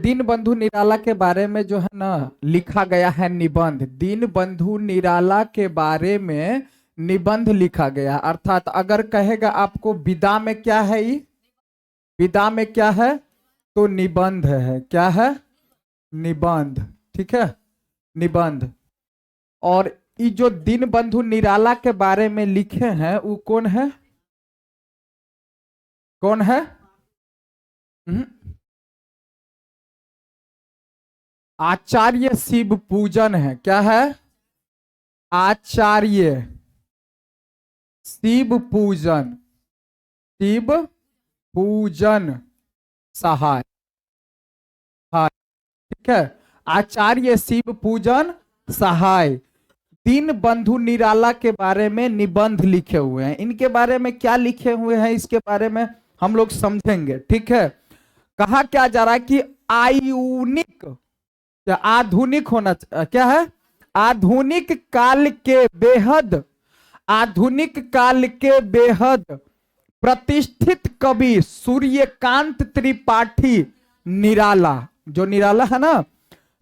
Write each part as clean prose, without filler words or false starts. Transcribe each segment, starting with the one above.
दीनबंधु निराला के बारे में जो है ना लिखा गया है निबंध। दीनबंधु निराला के बारे में निबंध लिखा गया, अर्थात अगर कहेगा आपको विदा में क्या है, ये विदा में क्या है तो निबंध है। क्या है? निबंध। ठीक है, निबंध। और ये जो दीनबंधु निराला के बारे में लिखे हैं वो कौन है? कौन है? आचार्य शिव पूजन है। क्या है? आचार्य शिव पूजन, शिव पूजन सहाय। हाँ, ठीक है, आचार्य शिव पूजन सहाय दीनबंधु निराला के बारे में निबंध लिखे हुए हैं। इनके बारे में क्या लिखे हुए हैं इसके बारे में हम लोग समझेंगे। ठीक है, कहा क्या जा रहा है कि आयुनिक, आधुनिक होना, क्या है? आधुनिक काल के बेहद, आधुनिक काल के बेहद प्रतिष्ठित कवि सूर्यकांत त्रिपाठी निराला, जो निराला है ना,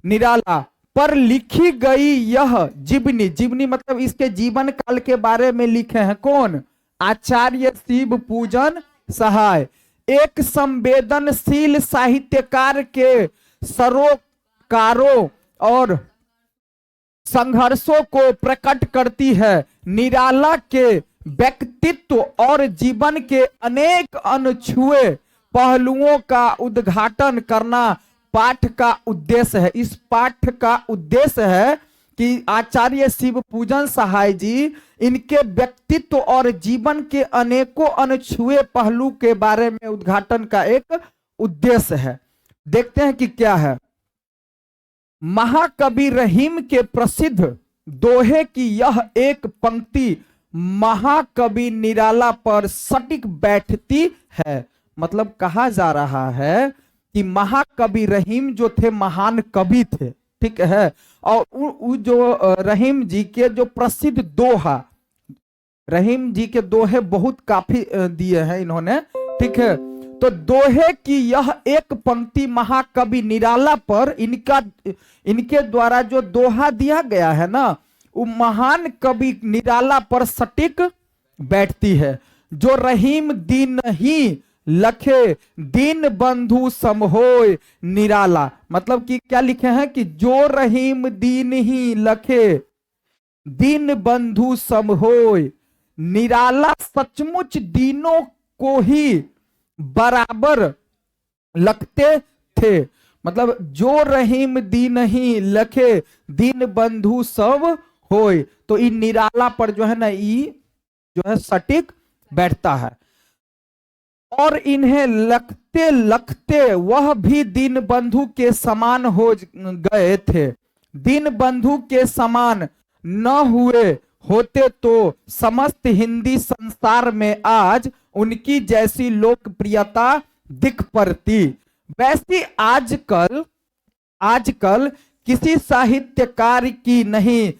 निराला पर लिखी गई यह जीवनी, जीवनी मतलब इसके जीवन काल के बारे में लिखे हैं। कौन? आचार्य शिव पूजन सहाय एक संवेदनशील साहित्यकार के सरोकारों और संघर्षों को प्रकट करती है। निराला के व्यक्तित्व और जीवन के अनेक अनछुए पहलुओं का उद्घाटन करना पाठ का उद्देश्य है। इस पाठ का उद्देश्य है कि आचार्य शिव पूजन सहाय जी इनके व्यक्तित्व और जीवन के अनेकों अनछुए पहलू के बारे में उद्घाटन का एक उद्देश्य है। देखते हैं कि क्या है। महाकवि रहीम के प्रसिद्ध दोहे की यह एक पंक्ति महाकवि निराला पर सटीक बैठती है। मतलब कहा जा रहा है कि महाकवि रहीम जो थे महान कवि थे, ठीक है, और जो रहीम जी के जो प्रसिद्ध दोहा, रहीम जी के दोहे बहुत काफी दिए हैं इन्होंने, ठीक है, तो दोहे की यह एक पंक्ति महाकवि निराला पर इनके द्वारा जो दोहा दिया गया है ना, वो महान कवि निराला पर सटीक बैठती है। जो रहीम दीन ही लखे दीन बंधु समहोय निराला, मतलब कि क्या लिखे हैं कि जो रहीम दीन ही लखे दीन बंधु समहोय निराला सचमुच दीनों को ही बराबर लगते थे। मतलब जो रहीम दीन ही लखे दीन बंधु सब होय, तो इन निराला पर जो है ना ये जो है सटीक बैठता है। और इन्हें लगते लगते वह भी दीन बंधु के समान हो गए थे। दीन बंधु के समान न हुए होते तो समस्त हिंदी संसार में आज उनकी जैसी लोकप्रियता दिख पड़ती। वैसी आजकल किसी साहित्यकार की नहीं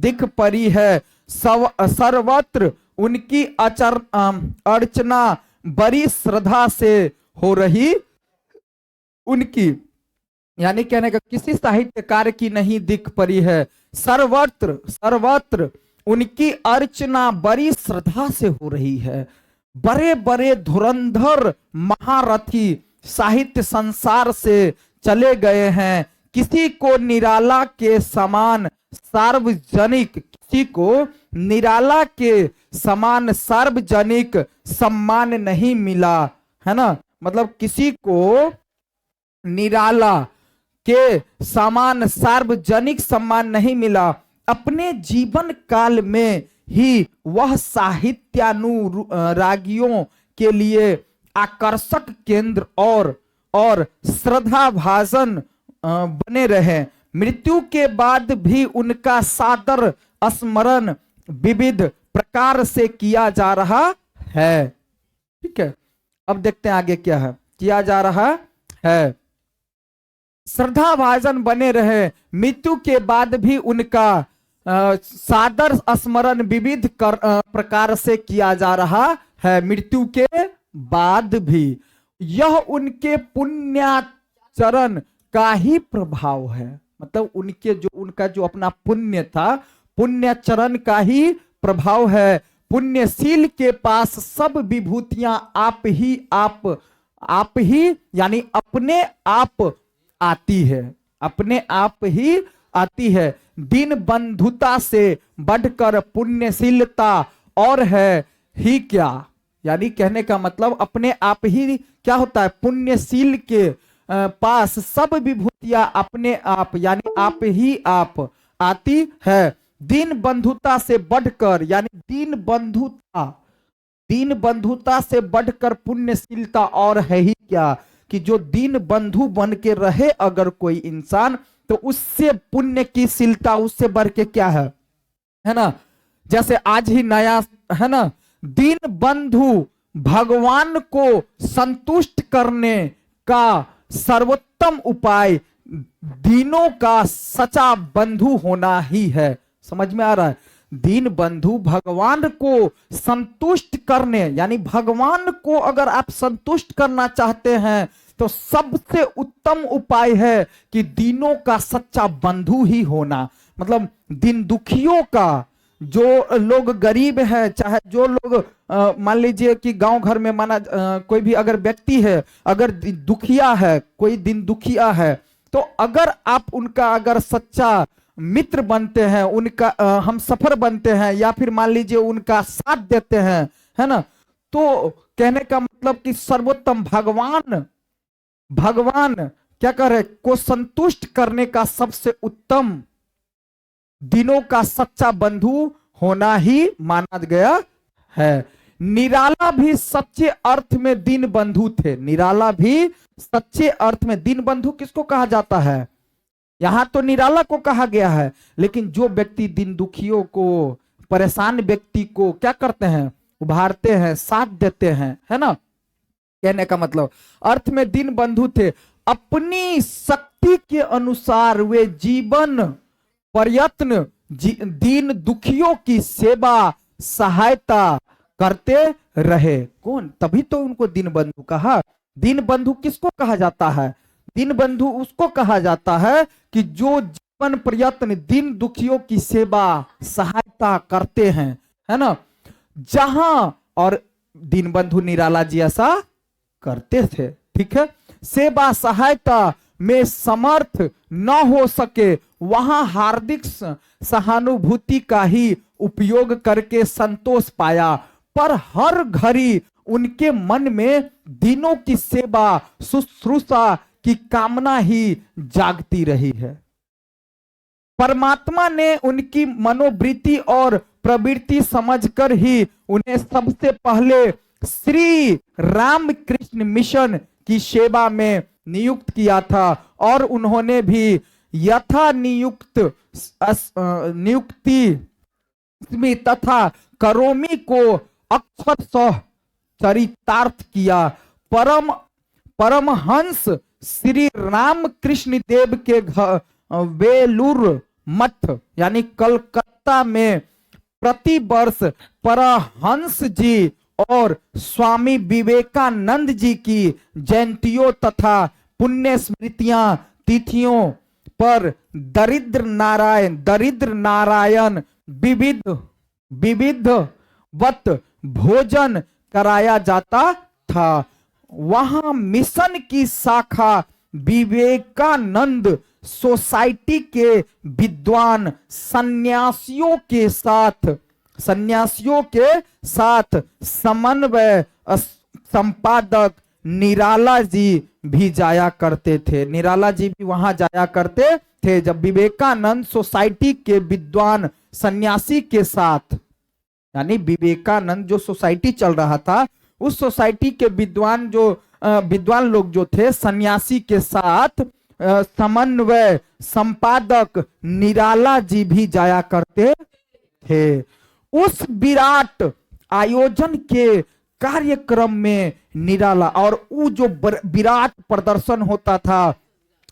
दिख पड़ी है। सर्वत्र उनकी अर्चना बड़ी श्रद्धा से हो रही। उनकी यानी कहने का किसी साहित्यकार की नहीं दिख पड़ी है, सर्वत्र उनकी अर्चना बड़ी श्रद्धा से हो रही है। बड़े बड़े धुरंधर महारथी साहित्य संसार से चले गए हैं। किसी को निराला के समान सार्वजनिक, किसी को निराला के समान सार्वजनिक सम्मान नहीं मिला, है ना। मतलब किसी को निराला के समान सार्वजनिक सम्मान नहीं मिला। अपने जीवन काल में ही वह साहित्यानुरागियों के लिए आकर्षक केंद्र और श्रद्धा भाजन बने रहे। मृत्यु के बाद भी उनका सादर स्मरण विविध प्रकार से किया जा रहा है। ठीक है, अब देखते हैं आगे क्या है किया जा रहा है। श्रद्धा भाजन बने रहे, मृत्यु के बाद भी उनका सादर स्मरण विविध प्रकार से किया जा रहा है। मृत्यु के बाद भी यह उनके चरण का ही प्रभाव है। मतलब उनका जो अपना पुण्य था, पुण्य चरण का ही प्रभाव है। पुण्यशील के पास सब विभूतियां आप ही यानी अपने आप आती है, अपने आप ही आती है। दीन बंधुता से बढ़कर पुण्यशीलता और है ही क्या। यानी कहने का मतलब अपने आप ही क्या होता है, पुण्यशील के पास सब विभूतियां अपने आप यानी आप ही आप आती है। दीन बंधुता से बढ़कर यानी दीन बंधुता से बढ़कर पुण्यशीलता और है ही क्या, कि जो दीन बंधु बन के रहे अगर कोई इंसान, तो उससे पुण्य की शीलता उससे बढ़ के क्या है ना। जैसे आज ही नया है ना, दीन बंधु भगवान को संतुष्ट करने का सर्वोत्तम उपाय दीनों का सच्चा बंधु होना ही है। समझ में आ रहा है। दीन बंधु भगवान को संतुष्ट करने यानी भगवान को अगर आप संतुष्ट करना चाहते हैं तो सबसे उत्तम उपाय है कि दीनों का सच्चा बंधु ही होना। मतलब दीन दुखियों का, जो लोग गरीब है, चाहे जो लोग मान लीजिए कि गांव घर में माना कोई भी अगर व्यक्ति है, अगर दुखिया है, कोई दिन दुखिया है, तो अगर आप उनका अगर सच्चा मित्र बनते हैं, उनका हम सफर बनते हैं, या फिर मान लीजिए उनका साथ देते हैं, है ना, तो कहने का मतलब कि सर्वोत्तम भगवान क्या कह रहे, को संतुष्ट करने का सबसे उत्तम दिनों का सच्चा बंधु होना ही माना गया है। निराला भी सच्चे अर्थ में दीन बंधु थे। निराला भी सच्चे अर्थ में दीन बंधु किसको कहा जाता है, यहां तो निराला को कहा गया है, लेकिन जो व्यक्ति दिन दुखियों को, परेशान व्यक्ति को क्या करते हैं, उभारते हैं, साथ देते हैं, है ना। कहने का मतलब अर्थ में दीन बंधु थे। अपनी शक्ति के अनुसार वे जीवन प्रयत्न दीन दुखियों की सेवा सहायता करते रहे। कौन, तभी तो उनको दीन बंधु कहा। दीन बंधु किसको कहा जाता है, दीन बंधु उसको कहा जाता है कि जो जीवन प्रयत्न दीन दुखियों की सेवा सहायता करते हैं, है ना। जहां और दीन बंधु निराला जी ऐसा करते थे, ठीक है। सेवा सहायता में समर्थ न हो सके वहां हार्दिक सहानुभूति का ही उपयोग करके संतोष पाया, पर हर घड़ी उनके मन में दीनों की सेवा शुश्रूषा की कामना ही जागती रही है। परमात्मा ने उनकी मनोवृत्ति और प्रवृत्ति समझकर ही उन्हें सबसे पहले श्री रामकृष्ण मिशन की सेवा में नियुक्त किया था, और उन्होंने भी यथा नियुक्ति तथा करोमी को अक्षरशः चरितार्थ किया। परमहंस श्री रामकृष्ण देव के बेलूर मठ यानी कलकत्ता में प्रति वर्ष परमहंस जी और स्वामी विवेकानंद जी की जयंतियों तथा पुण्य स्मृतियां तिथियों पर दरिद्र नारायण विविध वत भोजन कराया जाता था। वहां मिशन की शाखा विवेकानंद सोसाइटी के विद्वान सन्यासियों के साथ समन्वय संपादक निराला जी भी जाया करते थे। निराला जी भी वहां जाया करते थे जब विवेकानंद सोसाइटी के विद्वान सन्यासी के साथ, यानी विवेकानंद जो सोसाइटी चल रहा था उस सोसाइटी के विद्वान लोग जो थे सन्यासी के साथ समन्वय संपादक निराला जी भी जाया करते थे। उस विराट आयोजन के कार्यक्रम में निराला, और वो जो विराट प्रदर्शन होता था,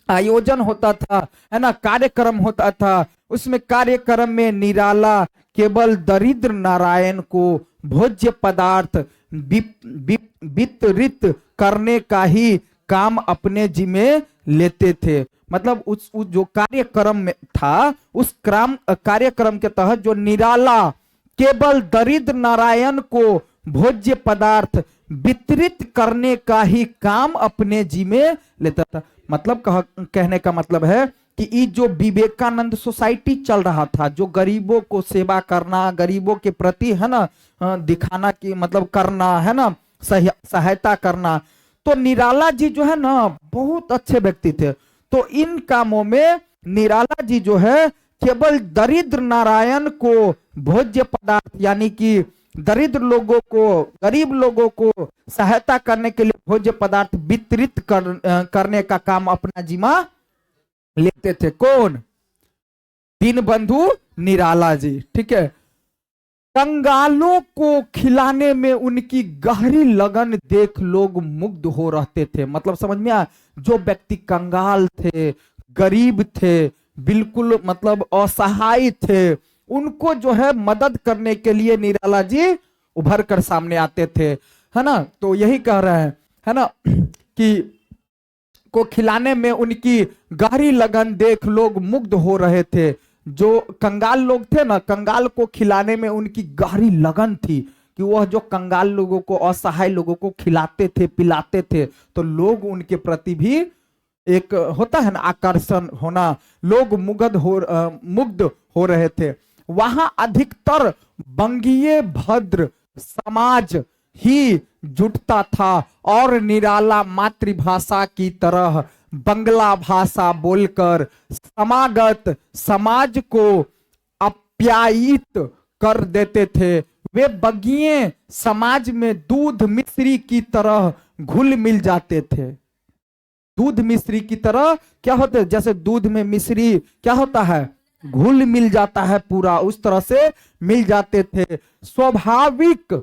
आयोजन होता था, है ना, कार्यक्रम होता था, उसमें कार्यक्रम में निराला केवल दरिद्र नारायण को भोज्य पदार्थ वितरित करने का ही काम अपने जिम्मे लेते थे। मतलब उस जो कार्यक्रम में था, उस कार्यक्रम के तहत जो निराला केवल दरिद्र नारायण को भोज्य पदार्थ वितरित करने का ही काम अपने जिम्मे लेता था। मतलब कहने का मतलब है कि ये जो विवेकानंद सोसाइटी चल रहा था, जो गरीबों को सेवा करना, गरीबों के प्रति है ना दिखाना की मतलब करना है ना, सहायता करना, तो निराला जी जो है ना बहुत अच्छे व्यक्ति थे। तो इन कामों में निराला जी जो है केवल दरिद्र नारायण को भोज्य पदार्थ यानी कि दरिद्र लोगों को, गरीब लोगों को सहायता करने के लिए भोज्य पदार्थ वितरित करने का काम अपना जिम्मा लेते थे। कौन? दीनबंधु निराला जी। ठीक है। कंगालों को खिलाने में उनकी गहरी लगन देख लोग मुग्ध हो रहते थे। मतलब समझ में आया? जो व्यक्ति कंगाल थे, गरीब थे, बिल्कुल मतलब असहाय थे, उनको जो है मदद करने के लिए निराला जी उभर कर सामने आते थे, है ना। तो यही कह रहे हैं, है ना, कि को खिलाने में उनकी गहरी लगन देख लोग मुग्ध हो रहे थे। जो कंगाल लोग थे ना, कंगाल को खिलाने में उनकी गहरी लगन थी कि वह जो कंगाल लोगों को, असहाय लोगों को खिलाते थे, पिलाते थे, तो लोग उनके प्रति भी एक होता है ना आकर्षण होना, लोग मुग्ध हो रहे थे। वहां अधिकतर बंगीय भद्र समाज ही जुटता था और निराला मातृभाषा की तरह बंगला भाषा बोलकर समागत समाज को आप्यायित कर देते थे। वे बंगीय समाज में दूध मिश्री की तरह घुल मिल जाते थे। दूध मिश्री की तरह क्या होता है? जैसे दूध में मिश्री क्या होता है? घुल मिल जाता है पूरा, उस तरह से मिल जाते थे। स्वाभाविक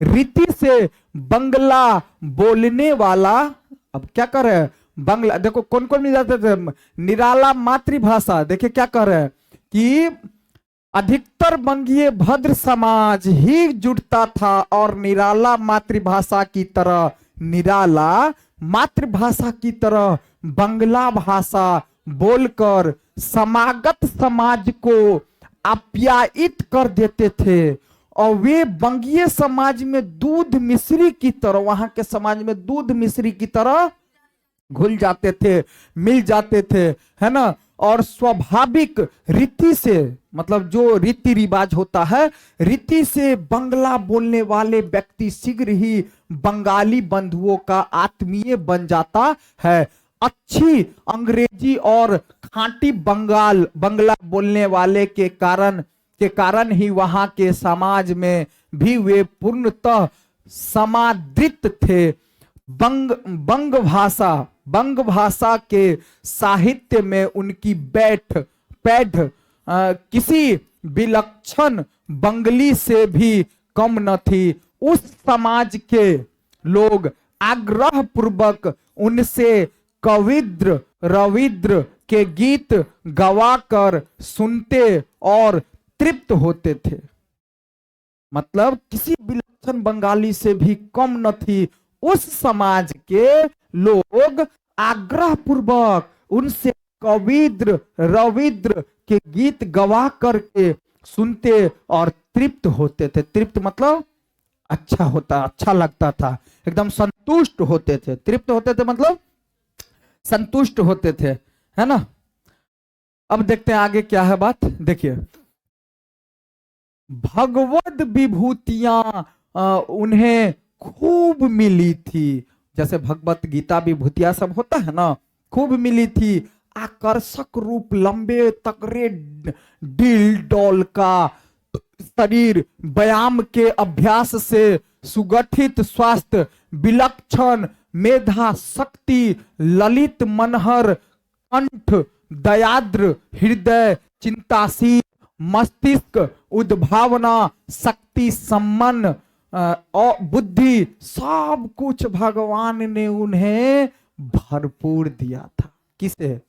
रीति से बंगला बोलने वाला, अब क्या कर रहे हैं? बंगला देखो कौन कौन मिल जाते थे? निराला मातृभाषा, देखिए क्या कर रहे हैं कि अधिकतर बंगीय भद्र समाज ही जुटता था और निराला मातृभाषा की तरह, निराला मातृभाषा की तरह बंगला भाषा बोलकर समागत समाज को आप्यायित कर देते थे। और वे बंगीय समाज में दूध मिश्री की तरह, वहां के समाज में दूध मिश्री की तरह घुल जाते थे, मिल जाते थे, है ना। और स्वाभाविक रीति से, मतलब जो रीति रिवाज होता है, रीति से बंगला बोलने वाले व्यक्ति शीघ्र ही बंगाली बंधुओं का आत्मीय बन जाता है। अच्छी अंग्रेजी और खांटी बंगला बोलने वाले के कारण ही वहां के समाज में भी वे पूर्णतः समादृत थे। बंग भाषा के साहित्य में उनकी पैठ किसी विलक्षण बंगली से भी कम न थी। उस समाज के लोग आग्रह पूर्वक उनसे कविद्र रविद्र के गीत गवाकर सुनते और तृप्त होते थे। मतलब किसी विलक्षण बंगाली से भी कम न थी। उस समाज के लोग आग्रह पूर्वक उनसे कविद्र रविद्र के गीत गवा करके सुनते और तृप्त होते थे। तृप्त मतलब अच्छा लगता था, एकदम संतुष्ट होते थे। तृप्त होते थे मतलब संतुष्ट होते थे, है ना। अब देखते हैं आगे क्या है बात। देखिए, भगवद विभूतियां उन्हें खूब मिली थी। जैसे भगवत गीता विभूतियां सब होता है ना, खूब मिली थी। आकर्षक रूप, लंबे तगड़े डील डॉल का शरीर, व्यायाम के अभ्यास से सुगठित स्वास्थ्य, विलक्षण मेधा शक्ति, ललित मनहर कंठ, दयाद्र हृदय, चिंताशील मस्तिष्क, उद्भावना शक्ति, सम्मान और बुद्धि, सब कुछ भगवान ने उन्हें भरपूर दिया था। किसे?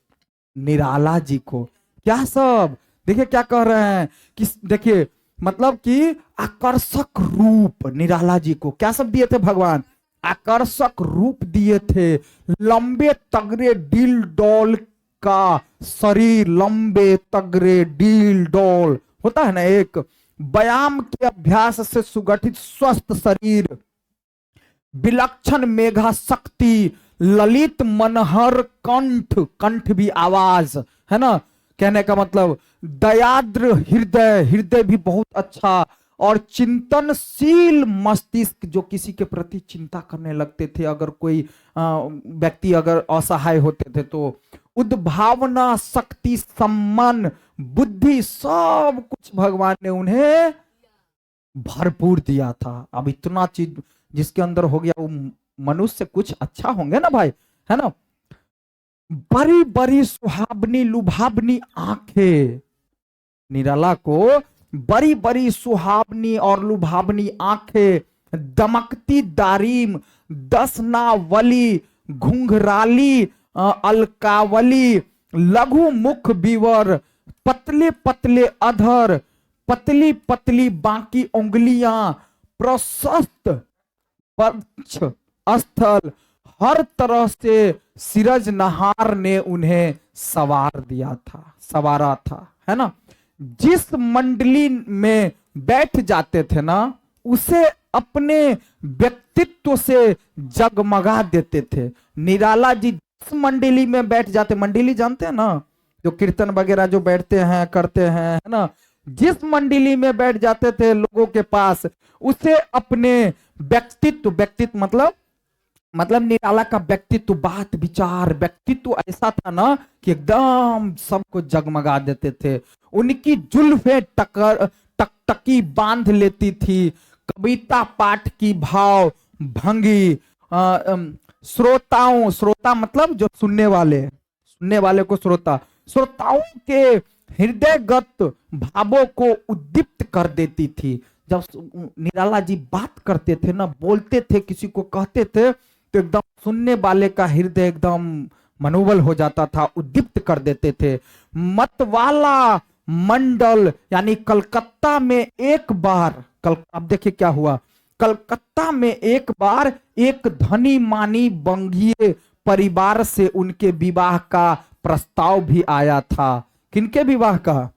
निराला जी को। क्या सब? देखिए क्या कह रहे हैं कि देखिए मतलब कि आकर्षक रूप निराला जी को क्या सब दिए थे भगवान? आकर्षक रूप दिए थे। लंबे तगड़े डील डॉल का शरीर, लंबे तगड़े डील डॉल होता है ना, एक व्यायाम के अभ्यास से सुगठित स्वस्थ शरीर, विलक्षण मेघा शक्ति, ललित मनहर कंठ, कंठ भी आवाज है ना, कहने का मतलब दयाद्र हृदय, हृदय भी बहुत अच्छा, और चिंतनशील मस्तिष्क, जो किसी के प्रति चिंता करने लगते थे, अगर कोई व्यक्ति अगर असहाय होते थे तो, उद्भावना शक्ति, सम्मान, बुद्धि, सब कुछ भगवान ने उन्हें भरपूर दिया था। अब इतना चीज जिसके अंदर हो गया, वो मनुष्य कुछ अच्छा होंगे ना भाई, है ना। बड़ी बड़ी सुहावनी लुभावनी आंखें, निराला को बड़ी बड़ी सुहावनी और लुभावनी आंखें, दमकती दारिम, दसनावली, घुंघराली अलकावली, लघु मुख विवर, पतले पतले अधर, पतली पतली बाकी उंगलियां, प्रशस्त वक्ष स्थल, हर तरह से सिरजनहार ने उन्हें सवार दिया था, सवारा था, है ना। जिस मंडली में बैठ जाते थे ना, उसे अपने व्यक्तित्व से जगमगा देते थे। निराला जी जिस मंडली में बैठ जाते, मंडली जानते हैं ना, जो कीर्तन वगैरह जो बैठते हैं करते हैं, है ना, जिस मंडली में बैठ जाते थे लोगों के पास, उसे अपने व्यक्तित्व, व्यक्तित्व मतलब निराला का व्यक्तित्व, बात विचार, व्यक्तित्व ऐसा था ना कि एकदम सबको जगमगा देते थे। उनकी जुल्फे टकटकी बांध लेती थी, कविता पाठ की भाव भंगी, श्रोताओं, श्रोता मतलब जो सुनने वाले को श्रोता, श्रोताओं के हृदयगत भावों को उद्दीप्त कर देती थी। जब निराला जी बात करते थे ना, बोलते थे, किसी को कहते थे, तो एकदम सुनने वाले का हृदय एकदम मनोबल हो जाता था, उद्दीप्त कर देते थे। मतवाला मंडल, यानी कलकत्ता में एक बार, अब देखिए क्या हुआ, कलकत्ता में एक बार एक धनी मानी बंगीय परिवार से उनके विवाह का प्रस्ताव भी आया था। किनके विवाह का?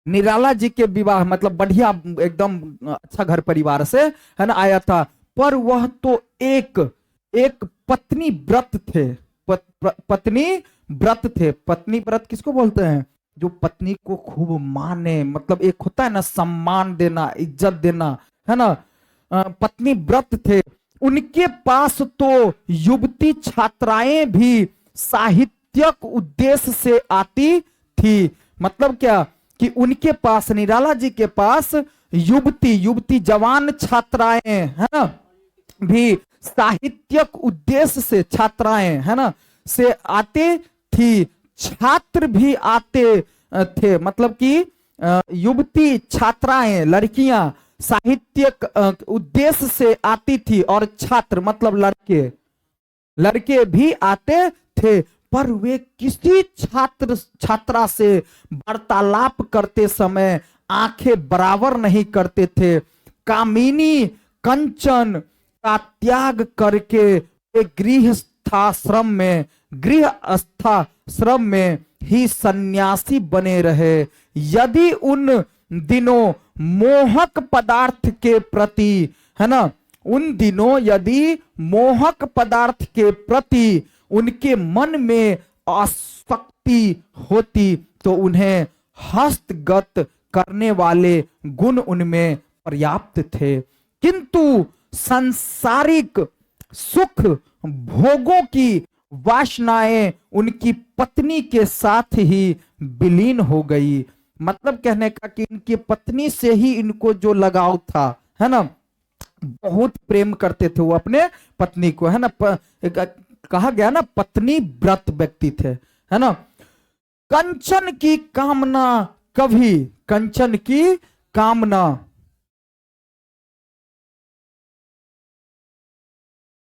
निराला जी के विवाह, मतलब बढ़िया एकदम अच्छा घर परिवार से, है ना, आया था। पर वह तो एक पत्नी व्रत थे, पत्नी व्रत थे। पत्नी व्रत किसको बोलते हैं? जो पत्नी को खूब माने, मतलब एक होता है ना सम्मान देना, इज्जत देना, है ना। पत्नी व्रत थे। उनके पास तो युवती छात्राएं भी साहित्यक उद्देश्य से आती थी। मतलब क्या कि उनके पास, निराला जी के पास युवती जवान छात्राएं, है ना, भी साहित्यक उद्देश्य से, छात्राएं, है ना, से आते थी। छात्र भी आते थे, मतलब कि युवती छात्राएं, लड़कियां साहित्यक उद्देश्य से आती थी, और छात्र मतलब लड़के भी आते थे। पर वे किसी छात्रा से वार्तालाप करते समय आंखें बराबर नहीं करते थे। कामिनी कंचन का त्याग करके वे गृहस्थाश्रम में ही सन्यासी बने रहे। यदि उन दिनों मोहक पदार्थ के प्रति, है ना, उन दिनों यदि मोहक पदार्थ के प्रति उनके मन में आसक्ति होती, तो उन्हें हस्तगत करने वाले गुण उनमें पर्याप्त थे। किंतु सांसारिक सुख भोगों की वासनाएं उनकी पत्नी के साथ ही विलीन हो गई। मतलब कहने का कि इनकी पत्नी से ही इनको जो लगाव था, है ना, बहुत प्रेम करते थे वो अपने पत्नी को, है ना। कहा गया ना पत्नी व्रत व्यक्ति थे, है ना। कंचन की कामना कभी, कंचन की कामना,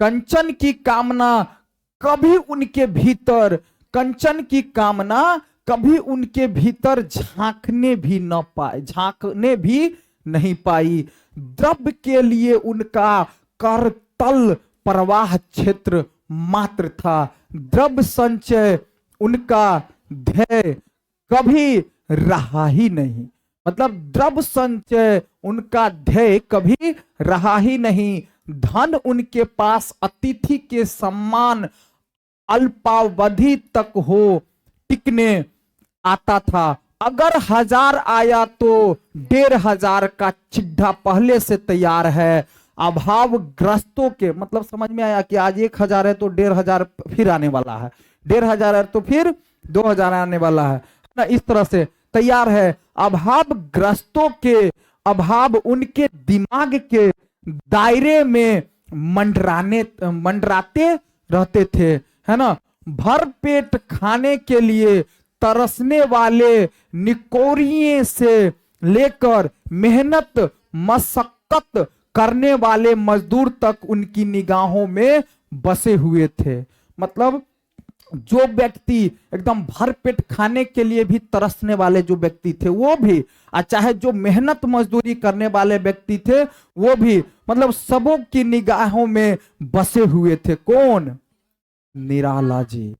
कंचन की कामना कभी उनके भीतर, कंचन की कामना कभी उनके भीतर झांकने भी नहीं पाई। द्रव्य के लिए उनका तल प्रवाह क्षेत्र मात्र था। द्रव्य संचय उनका ध्येय कभी रहा ही नहीं। मतलब द्रव्य संचय उनका ध्येय कभी रहा ही नहीं। धन उनके पास अतिथि के सम्मान अल्पावधि तक हो टिकने आता था। अगर 1000 आया तो 1500 का चिट्ठा पहले से तैयार है। अभावग्रस्तों के मतलब समझ में आया कि आज 1000 है तो 1500 फिर आने वाला है, 1500 है तो फिर 2000 आने वाला है ना, इस तरह से तैयार है। अभावग्रस्तों के अभाव उनके दिमाग के दायरे में मंडराते रहते थे, है ना। भर पेट खाने के लिए तरसने वाले निकोरिये से लेकर मेहनत मशक्कत करने वाले मजदूर तक उनकी निगाहों में बसे हुए थे। मतलब जो व्यक्ति एकदम भर पेट खाने के लिए भी तरसने वाले जो व्यक्ति थे वो भी, और चाहे जो मेहनत मजदूरी करने वाले व्यक्ति थे वो भी, मतलब सबों की निगाहों में बसे हुए थे। कौन? निराला जी।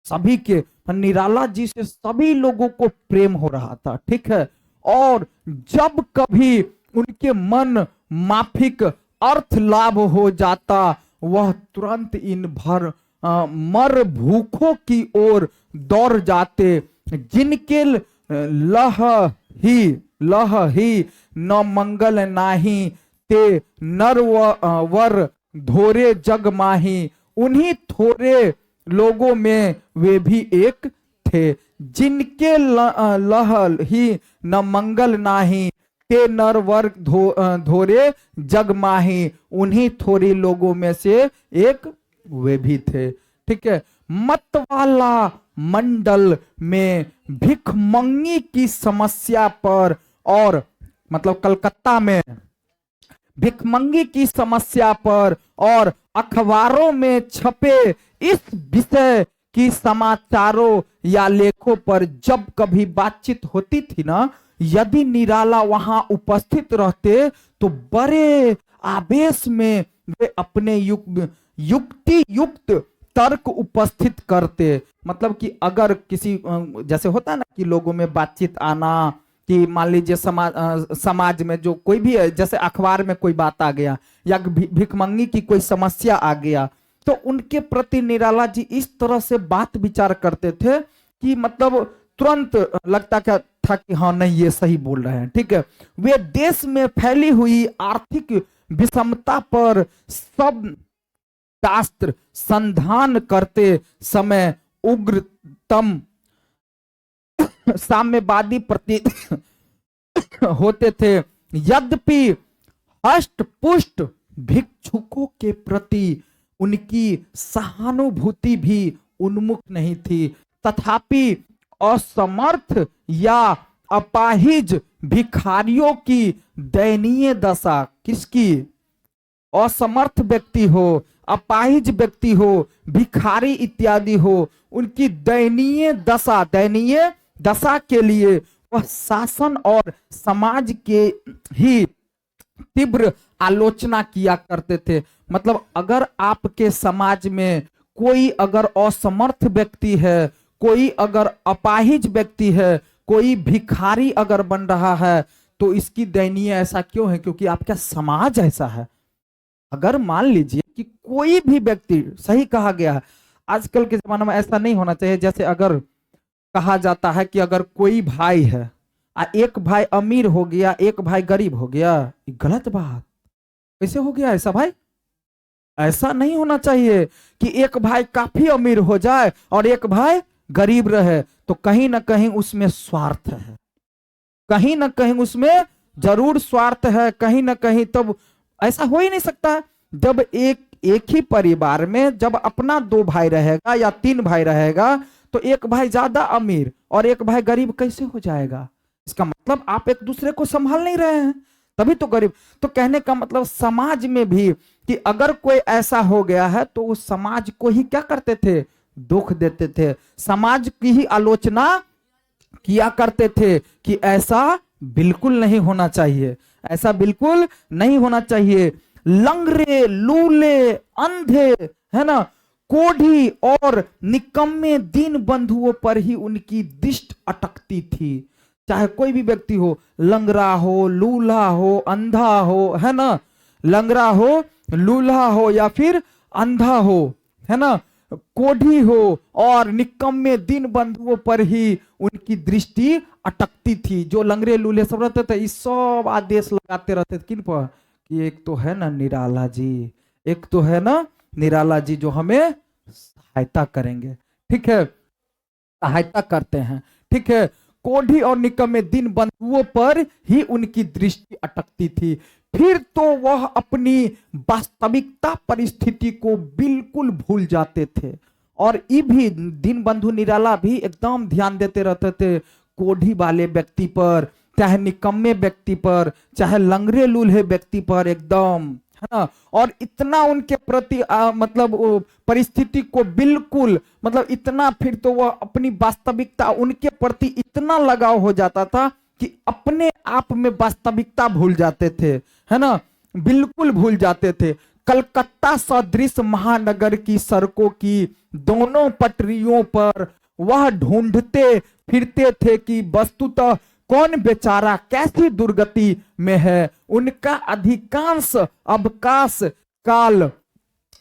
सभी के निराला जी से सभी लोगों को प्रेम हो रहा था, ठीक है। और जब कभी उनके मन माफिक अर्थ लाभ हो जाता वह तुरंत इन मर भूखों की ओर दौड़ जाते जिनके लह ही न मंगल नाही ते नर वर धोरे जग माही। उन्हीं थोड़े लोगों में वे भी एक थे जिनके लह ही न मंगल नाही ते नर वर धोरे जग माही। उन्हीं थोड़ी लोगों में से एक वे भी थे, ठीक है। मतवाला मंडल में भिखमंगी की समस्या पर, और मतलब कलकत्ता में भिखमंगी की समस्या पर और अखबारों में छपे इस विषय की समाचारों या लेखों पर जब कभी बातचीत होती थी ना, यदि निराला वहां उपस्थित रहते तो बड़े आवेश में वे अपने युक्ति युक्त तर्क उपस्थित करते। मतलब कि अगर किसी जैसे होता है ना कि लोगों में बातचीत आना, कि मान लीजिए समाज में जो कोई भी है, जैसे अखबार में कोई बात आ गया या भिखमंगी की कोई समस्या आ गया, तो उनके प्रति निराला जी इस तरह से बात विचार करते थे कि मतलब तुरंत लगता क्या था कि हाँ नहीं ये सही बोल रहे हैं, ठीक है। वे देश में फैली हुई आर्थिक विषमता पर सब शास्त्र संधान करते समय उग्रतम साम्यवादी प्रतीत होते थे। यद्यपि हष्ट पुष्ट भिक्षुकों के प्रति उनकी सहानुभूति भी उन्मुख नहीं थी, तथापि असमर्थ या अपाहिज भिखारियों की दयनीय दशा, किसकी? असमर्थ व्यक्ति हो, अपाहिज व्यक्ति हो, भिखारी इत्यादि हो, उनकी दयनीय दशा के लिए वह शासन और समाज के ही तीव्र आलोचना किया करते थे। मतलब अगर आपके समाज में कोई अगर असमर्थ व्यक्ति है, कोई अगर अपाहिज व्यक्ति है, कोई भिखारी अगर बन रहा है, तो इसकी दयनीय ऐसा क्यों है? क्योंकि आपका समाज ऐसा है। अगर मान लीजिए कि कोई भी व्यक्ति, सही कहा गया है, आजकल के जमाने में ऐसा नहीं होना चाहिए। जैसे अगर कहा जाता है कि अगर कोई भाई है, एक भाई अमीर हो गया, एक भाई गरीब हो गया, गलत बात। कैसे हो गया ऐसा भाई? ऐसा नहीं होना चाहिए कि एक भाई काफी अमीर हो जाए और एक भाई गरीब रहे, तो कहीं ना कहीं उसमें स्वार्थ है, कहीं ना कहीं उसमें जरूर स्वार्थ है, कहीं ना कहीं। तब ऐसा हो ही नहीं सकता। जब एक ही परिवार में जब अपना 2 भाई रहेगा या 3 भाई रहेगा, तो एक भाई ज्यादा अमीर और एक भाई गरीब कैसे हो जाएगा? इसका मतलब आप एक दूसरे को संभाल नहीं रहे हैं, तभी तो गरीब। तो कहने का मतलब समाज में भी कि अगर कोई ऐसा हो गया है तो उस समाज को ही क्या करते थे? दुख देते थे, समाज की ही आलोचना किया करते थे कि ऐसा बिल्कुल नहीं होना चाहिए, ऐसा बिल्कुल नहीं होना चाहिए। लंगड़े, लूले, अंधे, है ना, कोढ़ी और निकम्मे दीन बंधुओं पर ही उनकी दृष्टि अटकती थी। चाहे कोई भी व्यक्ति हो, लंगड़ा हो, लूला हो, अंधा हो, है ना, लंगड़ा हो, लूल्हा हो या फिर अंधा हो, है ना, कोढ़ी हो और निकम्मे दीन बंधुओं पर ही उनकी दृष्टि अटकती थी। जो लंगड़े लूले सब रहते थे, इस सब आदेश लगाते रहते थे किन पर, कि एक तो है ना निराला जी, एक तो है ना निराला जी जो हमें सहायता करेंगे। ठीक है, सहायता करते हैं। ठीक है, कोढ़ी और निकम्मे दीन बंधुओं पर ही उनकी दृष्टि अटकती थी। फिर तो वह अपनी वास्तविकता परिस्थिति को बिल्कुल भूल जाते थे। और ये भी दीन बंधु निराला भी एकदम ध्यान देते रहते थे कोढ़ी वाले व्यक्ति पर, चाहे निकम्मे व्यक्ति पर, चाहे लंगड़े लूल्हे व्यक्ति पर, एकदम, है ना। और इतना उनके प्रति मतलब परिस्थिति को बिल्कुल, मतलब इतना, फिर तो वह अपनी वास्तविकता, उनके प्रति इतना लगाव हो जाता था कि अपने आप में वास्तविकता भूल जाते थे, है ना, बिल्कुल भूल जाते थे। कलकत्ता सदृश महानगर की सड़कों की दोनों पटरियों पर वह ढूंढते फिरते थे कि वस्तुतः कौन बेचारा कैसी दुर्गति में है। उनका अधिकांश अवकाश काल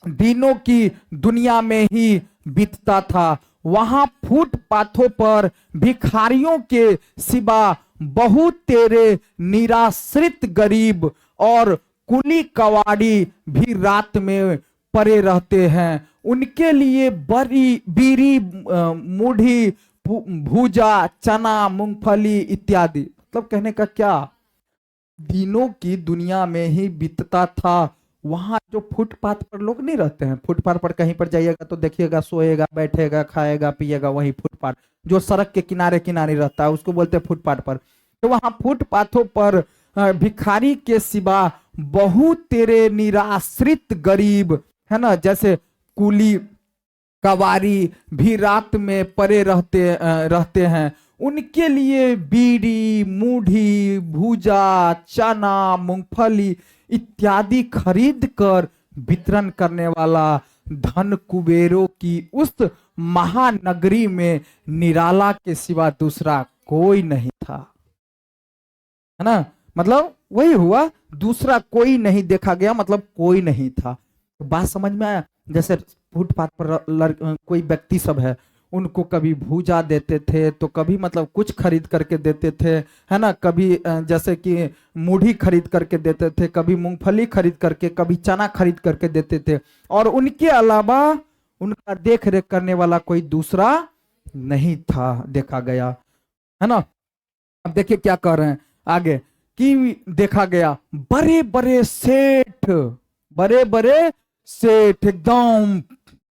दिनों की दुनिया में ही बीतता था। वहां फुटपाथों पर भिखारियों के सिवा बहुत तेरे निराश्रित गरीब और कुली कवाड़ी भी रात में पड़े रहते हैं। उनके लिए बड़ी बीरी, मूढ़ी, भूजा, चना, मूंगफली इत्यादि। मतलब कहने का क्या, दिनों की दुनिया में ही बीतता था। वहां जो फुटपाथ पर लोग नहीं रहते हैं, फुटपाथ पर कहीं पर जाइएगा तो देखिएगा, सोएगा, बैठेगा, खाएगा, पिएगा, वही फुटपाथ जो सड़क के किनारे किनारे रहता है उसको बोलते हैं फुटपाथ पर। तो वहां फुटपाथों पर भिखारी के सिवा बहुत तेरे निराश्रित गरीब, है ना, जैसे कुली कवारी भी रात में पड़े रहते हैं। उनके लिए बीड़ी, मूढ़ी, भूजा, चना, मूंगफली इत्यादि खरीद कर वितरण करने वाला धन कुबेरों की उस महानगरी में निराला के सिवा दूसरा कोई नहीं था, है ना। मतलब वही हुआ, दूसरा कोई नहीं देखा गया, मतलब कोई नहीं था। तो बात समझ में आया। जैसे फुटपाथ पर कोई व्यक्ति सब है, उनको कभी भूजा देते थे, तो कभी मतलब कुछ खरीद करके देते थे, है ना, कभी जैसे कि मूढ़ी खरीद करके देते थे, कभी मूंगफली खरीद करके, कभी चना खरीद करके देते थे। और उनके अलावा उनका देख रेख करने वाला कोई दूसरा नहीं था, देखा गया, है ना। अब देखिए क्या कर रहे हैं आगे, कि देखा गया बड़े बड़े सेठ, बड़े बड़े सेठ, एकदम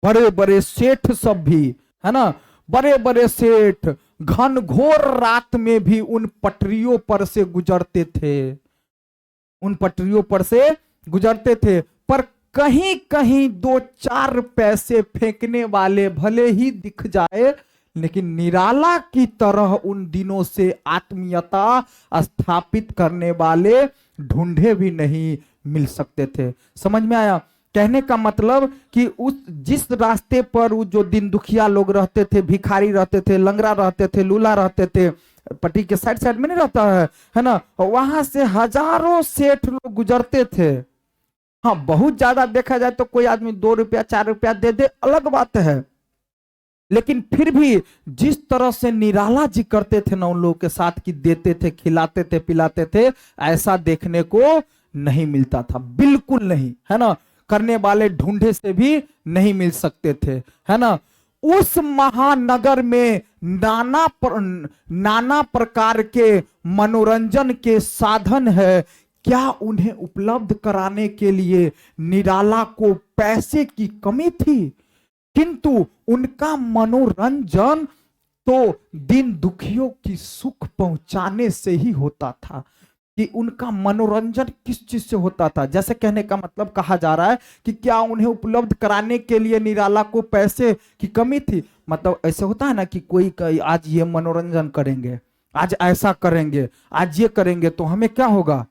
बड़े बड़े सेठ सब भी, है ना, बड़े बड़े सेठ घनघोर रात में भी उन पटरियों पर से गुजरते थे, उन पटरियों पर से गुजरते थे। पर कहीं कहीं 2-4 पैसे फेंकने वाले भले ही दिख जाए, लेकिन निराला की तरह उन दिनों से आत्मीयता स्थापित करने वाले ढूंढे भी नहीं मिल सकते थे। समझ में आया। कहने का मतलब कि उस जिस रास्ते पर जो दिन दुखिया लोग रहते थे, भिखारी रहते थे, लंगड़ा रहते थे, लूला रहते थे, पट्टी के साइड साइड में नहीं रहता है ना, वहां से हजारों सेठ लोग गुजरते थे। हाँ, बहुत ज्यादा देखा जाए तो कोई आदमी 2 रुपया 4 रुपया दे दे, अलग बात है, लेकिन फिर भी जिस तरह से निराला जी करते थे ना उन लोगों के साथ, कि देते थे, खिलाते थे, पिलाते थे, ऐसा देखने को नहीं मिलता था, बिल्कुल नहीं, है ना। करने वाले ढूंढे से भी नहीं मिल सकते थे, है ना। उस महानगर में नाना प्रकार के मनोरंजन के साधन है। क्या उन्हें उपलब्ध कराने के लिए निराला को पैसे की कमी थी? किंतु उनका मनोरंजन तो दिन दुखियों की सुख पहुंचाने से ही होता था। कि उनका मनोरंजन किस चीज से होता था? जैसे कहने का मतलब कहा जा रहा है कि क्या उन्हें उपलब्ध कराने के लिए निराला को पैसे की कमी थी? मतलब ऐसे होता है ना कि कोई आज ये मनोरंजन करेंगे, आज ऐसा करेंगे, आज ये करेंगे, तो हमें क्या होगा?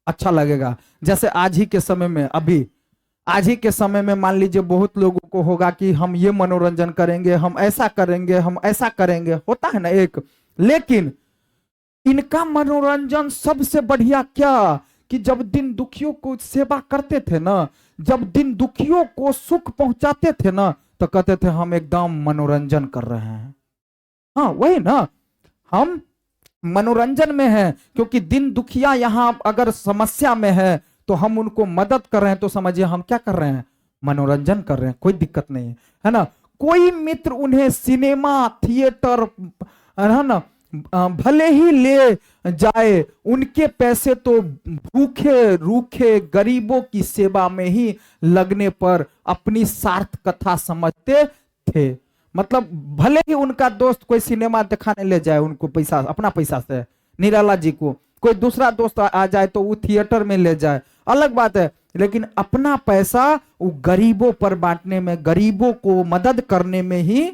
अच्छा लगेगा। जैसे आज ही के समय में, अभी आज ही के समय में मान लीजिए बहुत लोगों को होगा कि हम ये मनोरंजन करेंगे, हम ऐसा करेंगे, हम ऐसा करेंगे, होता है ना एक। लेकिन इनका मनोरंजन सबसे बढ़िया क्या, कि जब दिन दुखियों को सेवा करते थे ना, जब दिन दुखियों को सुख पहुंचाते थे ना, तो कहते थे हम एकदम मनोरंजन कर रहे हैं। हाँ वही ना, हम मनोरंजन में है, क्योंकि दिन दुखिया यहाँ अगर समस्या में है तो हम उनको मदद कर रहे हैं, तो समझिए हम क्या कर रहे हैं, मनोरंजन कर रहे हैं, कोई दिक्कत नहीं है ना। कोई मित्र उन्हें सिनेमा थिएटर, है ना, भले ही ले जाए, उनके पैसे तो भूखे रूखे गरीबों की सेवा में ही लगने पर अपनी सार्थकता समझते थे। मतलब भले ही उनका दोस्त कोई सिनेमा दिखाने ले जाए उनको, पैसा अपना पैसा से, निराला जी को कोई दूसरा दोस्त आ जाए तो वो थिएटर में ले जाए, अलग बात है, लेकिन अपना पैसा वो गरीबों पर बांटने में, गरीबों को मदद करने में ही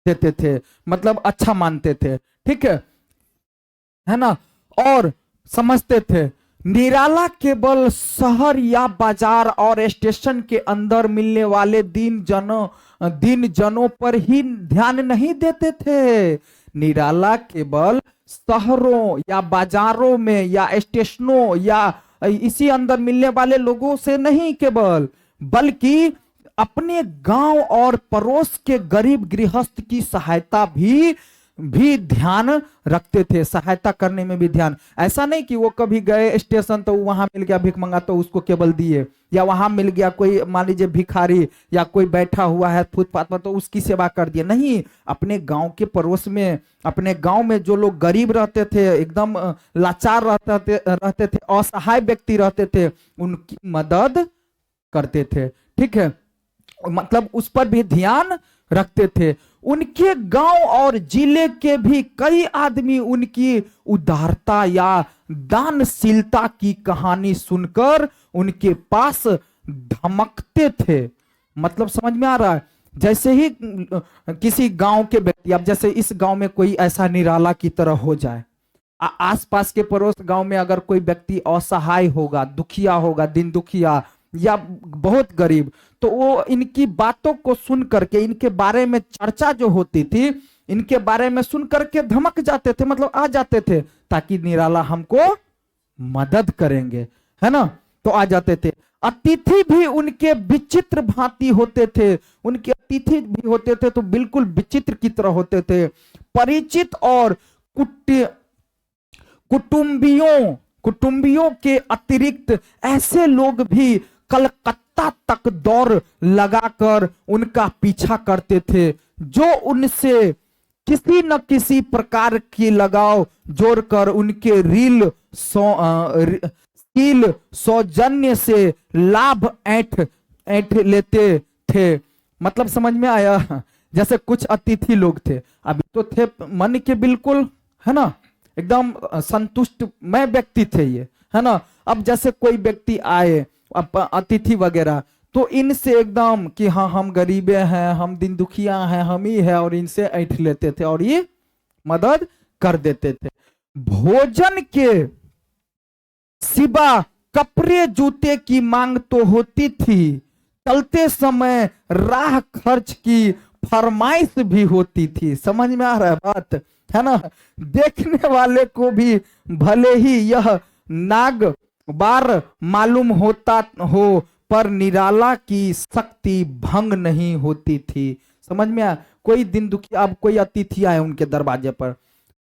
देते थे, मतलब अच्छा मानते थे। ठीक है ना। और समझते थे निराला केवल शहर या बाजार और स्टेशन के अंदर मिलने वाले दिन जनों पर ही ध्यान नहीं देते थे। निराला केवल शहरों या बाजारों में या स्टेशनों या इसी अंदर मिलने वाले लोगों से नहीं केवल, बल्कि अपने गांव और पड़ोस के गरीब गृहस्थ की सहायता भी ध्यान रखते थे, सहायता करने में भी ध्यान। ऐसा नहीं कि वो कभी गए स्टेशन तो वहां मिल गया भिख मंगा तो उसको केवल दिए, या वहां मिल गया कोई मान लीजिए भिखारी या कोई बैठा हुआ है फुटपाथ पर तो उसकी सेवा कर दिए, नहीं, अपने गांव के पड़ोस में, अपने गांव में जो लोग गरीब रहते थे, एकदम लाचार रहते थे, असहाय व्यक्ति रहते थे, उनकी मदद करते थे। ठीक है, मतलब उस पर भी ध्यान रखते थे। उनके गांव और जिले के भी कई आदमी उनकी उदारता या दानशीलता की कहानी सुनकर उनके पास धमकते थे। मतलब समझ में आ रहा है, जैसे ही किसी गांव के व्यक्ति, अब जैसे इस गांव में कोई ऐसा निराला की तरह हो जाए, आसपास के पड़ोस गांव में अगर कोई व्यक्ति असहाय होगा, दुखिया होगा, दिन दुखिया या बहुत गरीब, तो वो इनकी बातों को सुन करके, इनके बारे में चर्चा जो होती थी, इनके बारे में सुन करके धमक जाते थे, मतलब आ जाते थे, ताकि निराला हमको मदद करेंगे, है ना, तो आ जाते थे। अतिथि भी उनके विचित्र भांति होते थे, उनके अतिथि भी होते थे तो बिल्कुल विचित्र की तरह होते थे। परिचित और कुटुंबियों के अतिरिक्त ऐसे लोग भी कलकत्ता तक दौड़ लगाकर उनका पीछा करते थे, जो उनसे किसी न किसी प्रकार की लगाव जोड़कर उनके सौजन्य से लाभ ऐंठ लेते थे। मतलब समझ में आया, जैसे कुछ अतिथि लोग थे, अभी तो थे मन के बिल्कुल, है ना, एकदम संतुष्ट मैं व्यक्ति थे ये, है ना। अब जैसे कोई व्यक्ति आए अतिथि वगैरह, तो इनसे एकदम कि हाँ हम गरीबे हैं, हम दिन दुखिया हैं, हम ही है, और इनसे ऐंठ लेते थे और ये मदद कर देते थे। भोजन के सिवा कपड़े जूते की मांग तो होती थी, चलते समय राह खर्च की फरमाइश भी होती थी। समझ में आ रहा है बात, है ना। देखने वाले को भी भले ही यह नागबार मालूम होता हो, पर निराला की शक्ति भंग नहीं होती थी। समझ में आया। कोई दिन दुखी, अब कोई अतिथि आए उनके दरवाजे पर,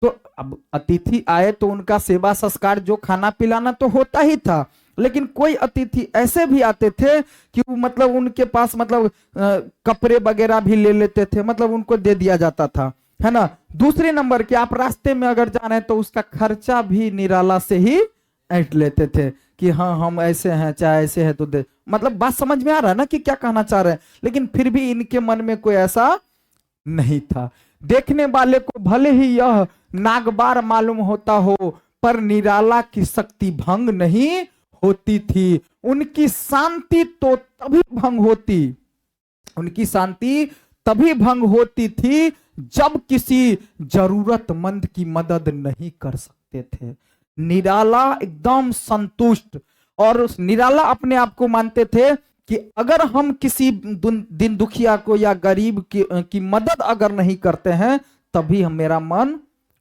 तो अब अतिथि आए तो उनका सेवा संस्कार जो खाना पिलाना तो होता ही था, लेकिन कोई अतिथि ऐसे भी आते थे कि मतलब उनके पास मतलब कपड़े वगैरह भी ले लेते थे, मतलब उनको दे दिया जाता था, है ना। दूसरे नंबर के आप रास्ते में अगर जा रहे हैं तो उसका खर्चा भी निराला से ही ऐंठ लेते थे कि हाँ हम ऐसे हैं, चाहे ऐसे है तो दे। मतलब बात समझ में आ रहा है ना कि क्या कहना चाह रहे हैं, लेकिन फिर भी इनके मन में कोई ऐसा नहीं था। देखने वाले को भले ही यह नागबार मालूम होता हो, पर निराला की शक्ति भंग नहीं होती थी। उनकी शांति तो तभी भंग होती, उनकी शांति तभी भंग होती थी जब किसी जरूरतमंद की मदद नहीं कर सकते थे, निराला एकदम संतुष्ट। और उस निराला अपने आप को मानते थे कि अगर हम किसी दिन दुखिया को या गरीब की मदद अगर नहीं करते हैं तभी मेरा मन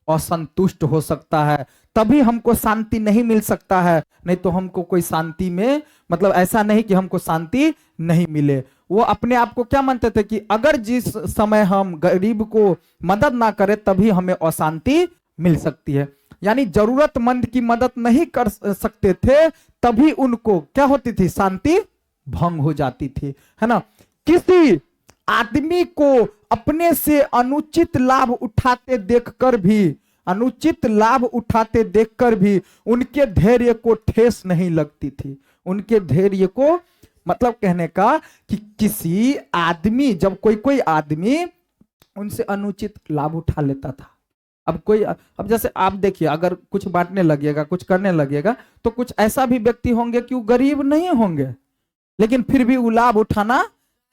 असंतुष्ट हो सकता है, तभी हमको शांति नहीं मिल सकता है। नहीं तो हमको कोई शांति में, मतलब ऐसा नहीं कि हमको शांति नहीं मिले। वो अपने आप को क्या मानते थे कि अगर जिस समय हम गरीब को मदद ना करें तभी हमें अशांति मिल सकती है। यानी जरूरतमंद की मदद नहीं कर सकते थे तभी उनको क्या होती थी, शांति भंग हो जाती थी, है ना। किसी आदमी को अपने से अनुचित लाभ उठाते देखकर भी, अनुचित लाभ उठाते देखकर भी उनके धैर्य को ठेस नहीं लगती थी। उनके धैर्य को मतलब कहने का कि किसी आदमी, जब कोई आदमी उनसे अनुचित लाभ उठा लेता था। अब जैसे आप देखिए, अगर कुछ बांटने लगेगा, कुछ करने लगेगा, तो कुछ ऐसा भी व्यक्ति होंगे कि वो गरीब नहीं होंगे लेकिन फिर भी वो लाभ उठाना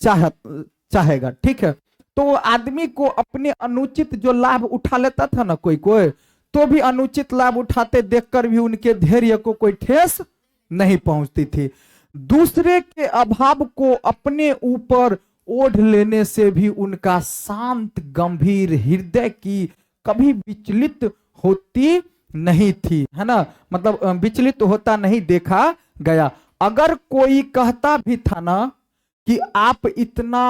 चाहेगा, ठीक है। तो आदमी को अपने अनुचित जो लाभ उठा लेता था ना कोई, तो भी अनुचित लाभ उठाते देखकर भी उनके धैर्य को कोई ठेस नहीं पहुंचती थी। दूसरे के अभाव को अपने ऊपर ओढ़ लेने से भी उनका शांत गंभीर हृदय की कभी विचलित होती नहीं थी, है ना। मतलब विचलित होता नहीं देखा गया। अगर कोई कहता भी था ना कि आप इतना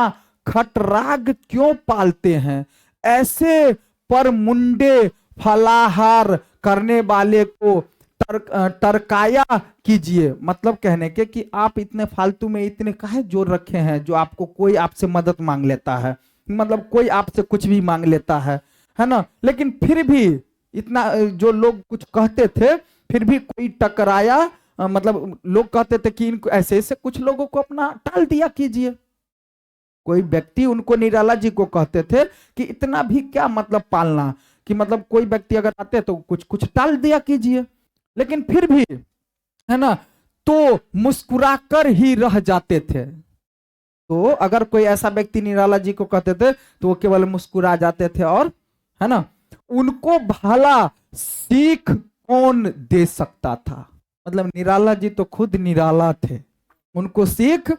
खटराग क्यों पालते हैं, ऐसे पर मुंडे फलाहार करने वाले को टरकाया कीजिए। मतलब कहने के कि आप इतने फालतू में इतने काहे जोर रखे हैं, जो आपको कोई आपसे मदद मांग लेता है, मतलब कोई आपसे कुछ भी मांग लेता है ना। लेकिन फिर भी इतना जो लोग कुछ कहते थे फिर भी कोई टकराया, मतलब लोग कहते थे कि इनको ऐसे ऐसे कुछ लोगों को अपना टाल दिया कीजिए। कोई व्यक्ति उनको, निराला जी को कहते थे कि इतना भी क्या मतलब पालना, कि मतलब कोई व्यक्ति अगर आते तो कुछ कुछ टाल दिया कीजिए। लेकिन फिर भी, है ना, तो मुस्कुराकर ही रह जाते थे। तो अगर कोई ऐसा व्यक्ति निराला जी को कहते थे तो वो केवल मुस्कुरा जाते थे, और है ना, उनको भला सीख कौन दे सकता था। मतलब निराला जी तो खुद निराला थे, उनको सीख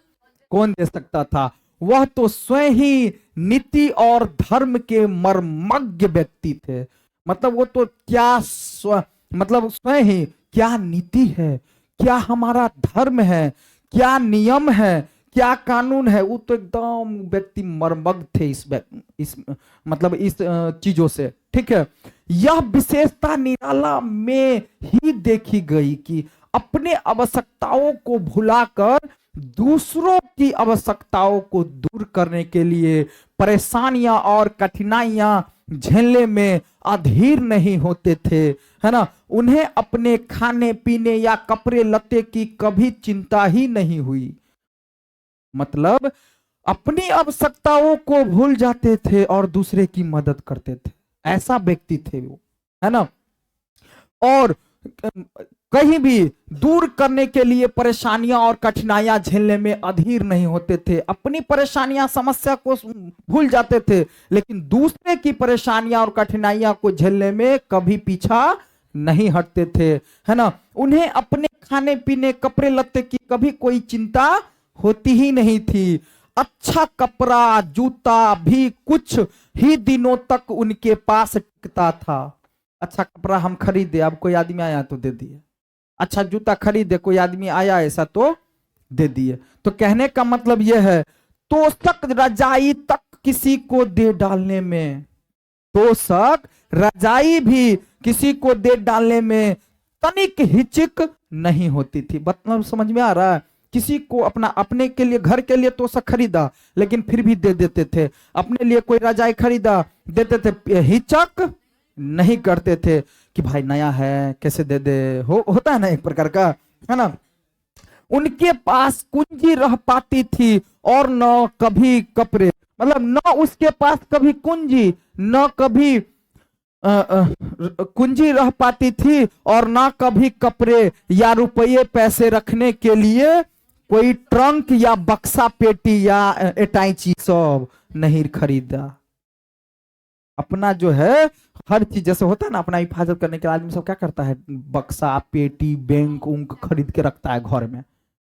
कौन दे सकता था। वह तो स्वयं ही नीति और धर्म के मर्मज्ञ व्यक्ति थे। मतलब वो तो क्या मतलब स्वयं ही क्या नीति है, क्या हमारा धर्म है, क्या नियम है, क्या कानून है, वो तो एकदम व्यक्ति मर्मज्ञ थे इस मतलब इस चीजों से, ठीक है। यह विशेषता निराला में ही देखी गई कि अपने आवश्यकताओं को भुलाकर दूसरों की आवश्यकताओं को दूर करने के लिए परेशानियां और कठिनाइयां झेलने में अधीर नहीं होते थे, है ना। उन्हें अपने खाने पीने या कपड़े लत्ते की कभी चिंता ही नहीं हुई। मतलब अपनी आवश्यकताओं को भूल जाते थे और दूसरे की मदद करते थे, ऐसा व्यक्ति थे वो, है ना। और कहीं भी दूर करने के लिए परेशानियां और कठिनाइयां झेलने में अधीर नहीं होते थे। अपनी परेशानियां, समस्या को भूल जाते थे, लेकिन दूसरे की परेशानियां और कठिनाइयां को झेलने में कभी पीछा नहीं हटते थे, है ना। उन्हें अपने खाने पीने, कपड़े लत्ते की कभी कोई चिंता होती ही नहीं थी। अच्छा कपड़ा, जूता भी कुछ ही दिनों तक उनके पास टिकता था। अच्छा कपड़ा हम खरीदे, अब कोई आदमी आया तो दे दिए। अच्छा जूता खरीदे, कोई आदमी आया ऐसा तो दे दिए। तो कहने का मतलब यह है, तोशक रजाई तक किसी को दे डालने में, तोशक रजाई भी किसी को दे डालने में तनिक हिचक नहीं होती थी। मतलब समझ में आ रहा है। किसी को अपने के लिए, घर के लिए तोशक खरीदा लेकिन फिर भी दे देते थे। अपने लिए कोई रजाई खरीदा, देते थे, हिचक नहीं करते थे कि भाई नया है कैसे दे दे, होता है ना एक प्रकार का, है ना। उनके पास कुंजी रह पाती थी और न कभी कपड़े, मतलब न उसके पास कभी कुंजी, न कभी कुंजी रह पाती थी और ना कभी कपड़े या रुपये पैसे रखने के लिए कोई ट्रंक या बक्सा पेटी या अटैची सब नहीं खरीदा। अपना जो है हर चीज, जैसे होता है ना अपना हिफाजत करने के लिए आदमी सब क्या करता है, बक्सा पेटी बैंक उंक खरीद के रखता है घर में,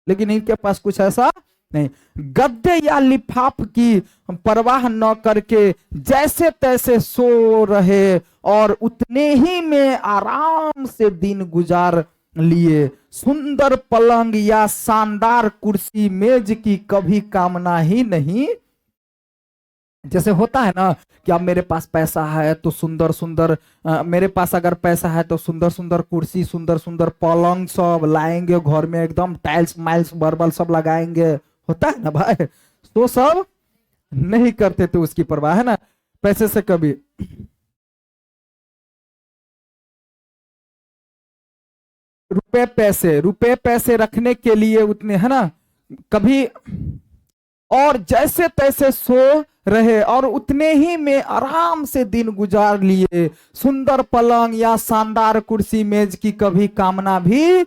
लेकिन इनके पास कुछ ऐसा नहीं। गद्दे या लिफाफ की परवाह न करके जैसे तैसे सो रहे और उतने ही में आराम से दिन गुजार लिए। सुंदर पलंग या शानदार कुर्सी मेज की कभी कामना ही नहीं। जैसे होता है ना कि अब मेरे पास पैसा है तो सुंदर सुंदर, मेरे पास अगर पैसा है तो सुंदर सुंदर कुर्सी, सुंदर सुंदर पलंग सब लाएंगे घर में, एकदम टाइल्स माइल्स बर्बल सब लगाएंगे, होता है ना भाई। तो सब नहीं करते थे उसकी परवाह, है ना, पैसे से कभी। रुपए पैसे रखने के लिए उतने, है ना, कभी, और जैसे तैसे सो रहे और उतने ही में आराम से दिन गुजार लिए। सुंदर पलंग या शानदार कुर्सी मेज की कभी कामना भी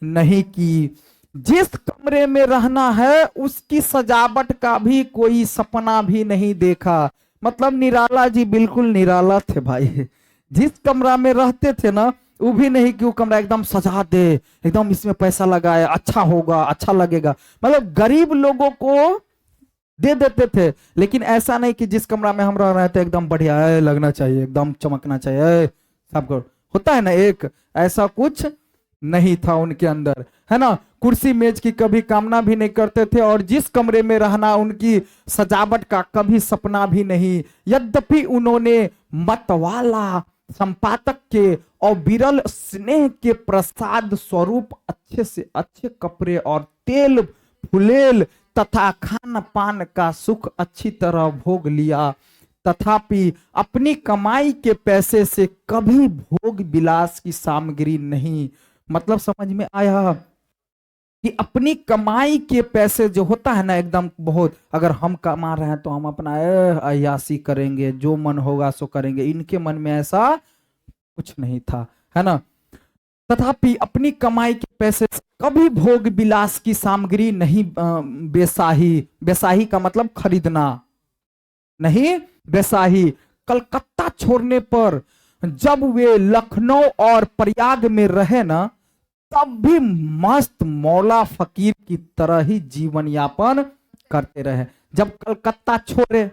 नहीं की। जिस कमरे में रहना है उसकी सजावट का भी कोई सपना भी नहीं देखा। मतलब निराला जी बिल्कुल निराला थे भाई। जिस कमरा में रहते थे ना, वो भी नहीं कि वो कमरा एकदम सजा दे, एकदम इसमें पैसा लगाए, अच्छा होगा, अच्छा लगेगा। मतलब गरीब लोगों को दे देते थे, लेकिन ऐसा नहीं कि जिस कमरा में हम रह रहे थे एकदम बढ़िया है, लगना चाहिए, एकदम चमकना चाहिए सबको, होता है ना एक, ऐसा कुछ नहीं था उनके अंदर, है ना। कुर्सी मेज की कभी कामना भी नहीं करते थे और जिस कमरे में रहना उनकी सजावट का कभी सपना भी नहीं। यद्यपि उन्होंने मतवाला संपादक के और विरल स्नेह के प्रसाद स्वरूप अच्छे से अच्छे कपड़े और तेल फुलेल तथा खान पान का सुख अच्छी तरह भोग लिया, तथापि अपनी कमाई के पैसे से कभी भोग विलास की सामग्री नहीं। मतलब समझ में आया कि अपनी कमाई के पैसे जो होता है ना, एकदम बहुत, अगर हम कमा रहे हैं तो हम अपना अय्यासी करेंगे, जो मन होगा सो करेंगे, इनके मन में ऐसा कुछ नहीं था, है ना। तथापि अपनी कमाई के पैसे से कभी भोग विलास की सामग्री नहीं बेसाही, बेसाही का मतलब खरीदना नहीं, बेसाही। कलकत्ता छोड़ने पर जब वे लखनऊ और प्रयाग में रहे ना, तब भी मस्त मौला फकीर की तरह ही जीवन यापन करते रहे। जब कलकत्ता छोड़े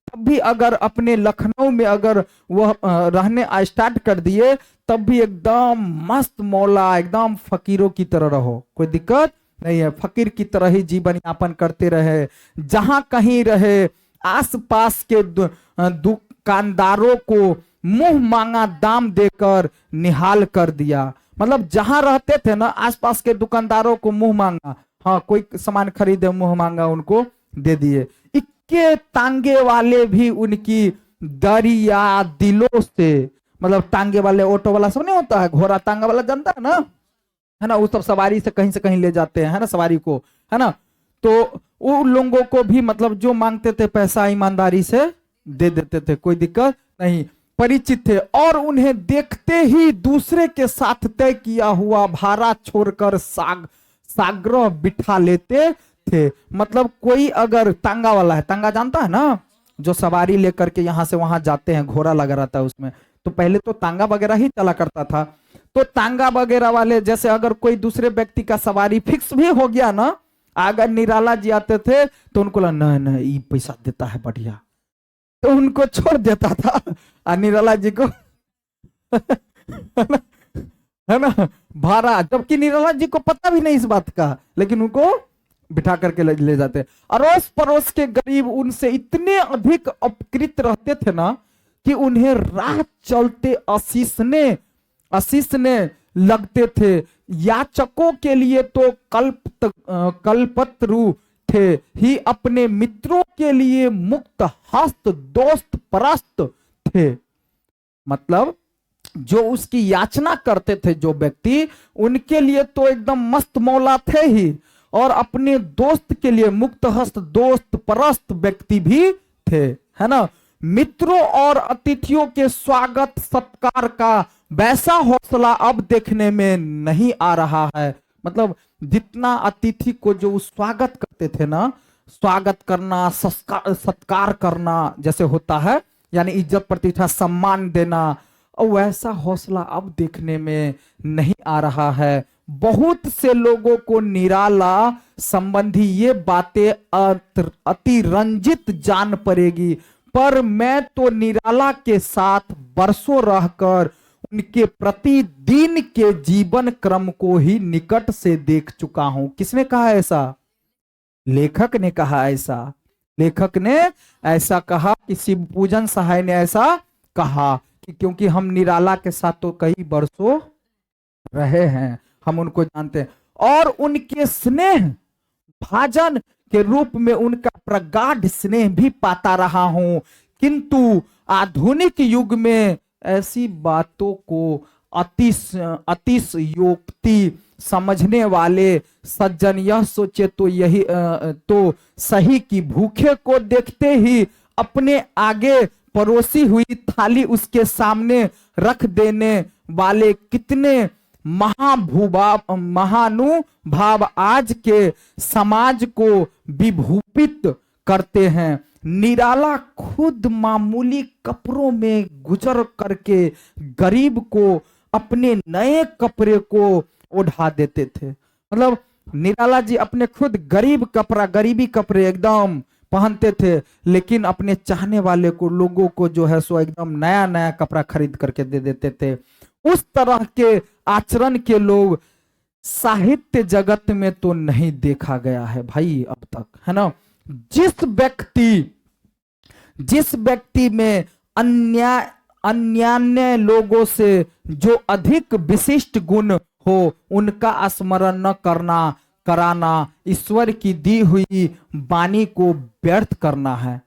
तब भी अगर अपने लखनऊ में अगर वह रहने स्टार्ट कर दिए, तब भी एकदम मस्त मौला, एकदम फकीरों की तरह रहो, कोई दिक्कत नहीं है, फकीर की तरह ही जीवन यापन करते रहे। जहां कहीं रहे आसपास के दुकानदारों को मुंह मांगा दाम देकर निहाल कर दिया। मतलब जहां रहते थे ना, आसपास के दुकानदारों को मुंह मांगा, हाँ कोई सामान खरीदे मुंह मांगा उनको दे दिए। इक्के तांगे वाले भी उनकी दरिया दिलों से, मतलब तांगे वाले ऑटो वाला सब नहीं होता है, घोड़ा तांगा वाला जानता है ना, वो सब सवारी से कहीं ले जाते हैं, है ना, सवारी को, है ना। तो उन लोगों को भी मतलब जो मांगते थे पैसा ईमानदारी से दे देते थे, कोई दिक्कत नहीं, परिचित थे। और उन्हें देखते ही दूसरे के साथ तय किया हुआ भाड़ा छोड़कर साग्रह बिठा लेते थे। मतलब कोई अगर तांगा वाला है, तांगा जानता है ना, जो सवारी लेकर के यहां से वहां जाते हैं, घोड़ा लगा रहता है उसमें, तो पहले तो तांगा वगैरह ही चला करता था। तो तांगा वगैरह वाले जैसे अगर कोई दूसरे व्यक्ति का सवारी फिक्स भी हो गया ना, अगर निराला जी आते थे तो उनको लगा नहीं ये पैसा देता है बढ़िया, तो उनको छोड़ देता था और निराला जी को है ना भाड़ा, जबकि निराला जी को पता भी नहीं इस बात का, लेकिन उनको बिठा करके ले जाते। अड़ोस पड़ोस के गरीब उनसे इतने अधिक अपकृत रहते थे ना कि उन्हें राह चलते असीसने लगते थे। याचकों के लिए तो कल्पतरु थे ही, अपने मित्रों के लिए मुक्त हस्त दोस्त परस्त थे। मतलब जो उसकी याचना करते थे जो व्यक्ति, उनके लिए तो एकदम मस्त मौला थे ही, और अपने दोस्त के लिए मुक्त हस्त दोस्त परस्त व्यक्ति भी थे, है ना। मित्रों और अतिथियों के स्वागत सत्कार का वैसा हौसला अब देखने में नहीं आ रहा है। मतलब जितना अतिथि को जो स्वागत करते थे ना, स्वागत करना सत्कार करना जैसे होता है, यानी इज्जत प्रतिष्ठा सम्मान देना, और वैसा हौसला अब देखने में नहीं आ रहा है। बहुत से लोगों को निराला संबंधी ये बातें अतिरंजित जान पड़ेगी, पर मैं तो निराला के साथ बरसों रहकर उनके प्रतिदिन के जीवन क्रम को ही निकट से देख चुका हूं। किसने कहा ऐसा? लेखक ने कहा ऐसा। लेखक ने ऐसा कहा कि शिव पूजन सहाय ने ऐसा कहा कि क्योंकि हम निराला के साथ तो कई वर्षों रहे हैं, हम उनको जानते हैं, और उनके स्नेह भाजन के रूप में उनका प्रगाढ़ स्नेह भी पाता रहा हूं। किंतु आधुनिक युग में ऐसी बातों को अतिशयोक्ति समझने वाले सज्जन यह सोचे तो यही तो सही कि भूखे को देखते ही अपने आगे परोसी हुई थाली उसके सामने रख देने वाले कितने महानुभाव आज के समाज को विभूपित करते हैं। निराला खुद मामूली कपड़ों में गुजर करके गरीब को अपने नए कपड़े को ओढ़ा देते थे। मतलब निराला जी अपने खुद गरीबी कपड़े एकदम पहनते थे, लेकिन अपने चाहने वाले को, लोगों को जो है सो एकदम नया नया कपड़ा खरीद करके दे देते थे। उस तरह के आचरण के लोग साहित्य जगत में तो नहीं देखा गया है भाई अब तक, है ना। जिस व्यक्ति में अन्यान्य लोगों से जो अधिक विशिष्ट गुण हो उनका स्मरण न कराना ईश्वर की दी हुई वाणी को व्यर्थ करना है।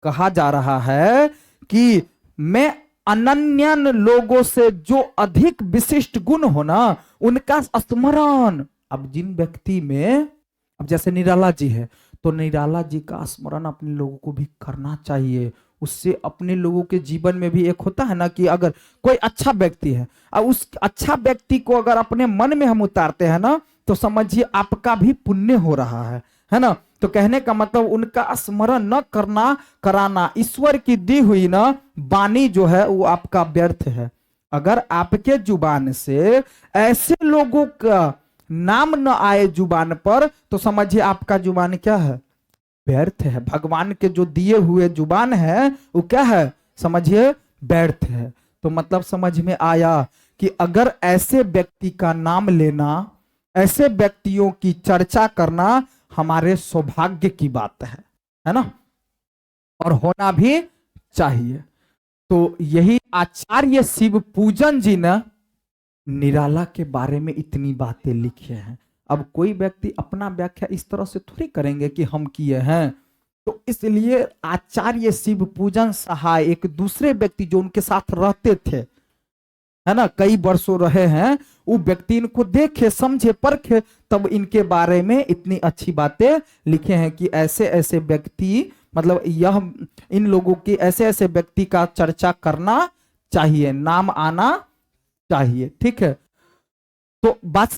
कहा जा रहा है कि मैं अनन्य लोगों से जो अधिक विशिष्ट गुण हो ना उनका स्मरण, अब जिन व्यक्ति में, अब जैसे निराला जी है तो निराला जी का स्मरण अपने लोगों को भी करना चाहिए। उससे अपने लोगों के जीवन में भी एक होता है ना कि अगर कोई अच्छा व्यक्ति है और उस अच्छा व्यक्ति को अगर अपने मन में हम उतारते हैं ना तो समझिए आपका भी पुण्य हो रहा है ना। तो कहने का मतलब उनका स्मरण न कराना ईश्वर की दी हुई ना वाणी जो है वो आपका व्यर्थ है। अगर आपके जुबान से ऐसे लोगों का नाम न आए जुबान पर तो समझिए आपका जुबान क्या है? व्यर्थ है। भगवान के जो दिए हुए जुबान है वो क्या है? समझिए व्यर्थ है। तो मतलब समझ में आया कि अगर ऐसे व्यक्ति का नाम लेना, ऐसे व्यक्तियों की चर्चा करना हमारे सौभाग्य की बात है ना, और होना भी चाहिए। तो यही आचार्य शिव पूजन जी ने निराला के बारे में इतनी बातें लिखी हैं। अब कोई व्यक्ति अपना व्याख्या इस तरह से थोड़ी करेंगे कि हम किए हैं। तो इसलिए आचार्य शिव पूजन सहाय एक दूसरे व्यक्ति जो उनके साथ रहते थे, है ना, कई वर्षों रहे हैं, वो व्यक्ति इनको देखे, समझे, परखे, तब इनके बारे में इतनी अच्छी बातें लिखे हैं कि ऐसे ऐसे व्यक्ति, मतलब यह इन लोगों की ऐसे ऐसे व्यक्ति का चर्चा करना चाहिए, नाम आना चाहिए। ठीक है। तो बात